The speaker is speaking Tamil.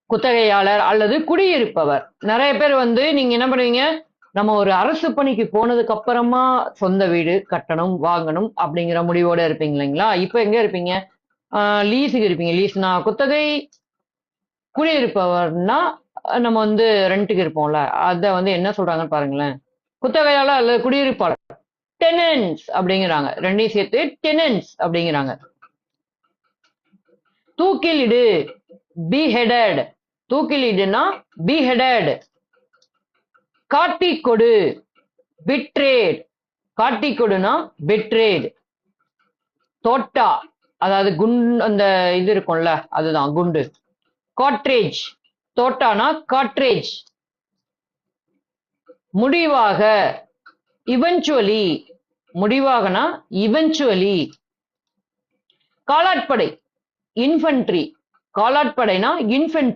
குத்தகையாளர் அல்லது குடியிருப்பவர். நிறைய பேர் வந்து நீங்க என்ன பண்ணுவீங்க, நம்ம ஒரு அரசு பணிக்கு போனதுக்கு அப்புறமா சொந்த வீடு கட்டணும், வாங்கணும் அப்படிங்கிற முடிவோட இருப்பீங்க இல்லைங்களா? இப்ப எங்க இருப்பீங்க? லீஸுக்கு இருப்பீங்க. லீஸ்னா குத்தகை, குடியிருப்பவர்னா நம்ம வந்து ரென்ட்டுக்கு இருப்போம்ல. அத வந்து என்ன சொல்றாங்கன்னு பாருங்களேன். குத்தகையாளர் அல்லது குடியிருப்பாளர். டெனன்ட்ஸ் அப்படிங்கிறாங்க. ரெண்டையும் சேர்த்து டெனன்ட்ஸ் அப்படிங்கிறாங்க. தூக்கிலிடு, beheaded. தூக்கிலிடுனா beheaded. காட்டிக் கொடு, betrayed. காட்டிக் கொடுனா betrayed. தோட்டா, அதாவது அந்த இது இருக்கும்ல, அதுதான் குண்டு. காட்ரேஜ், தோட்டானா காட்ரேஜ். முடிவாக, eventually. முடிவாகனா eventually. காலாட்படை, இன்ஃபன்ட்ரி. காலாட்படைனா இன்ஃபன்ட்ரி.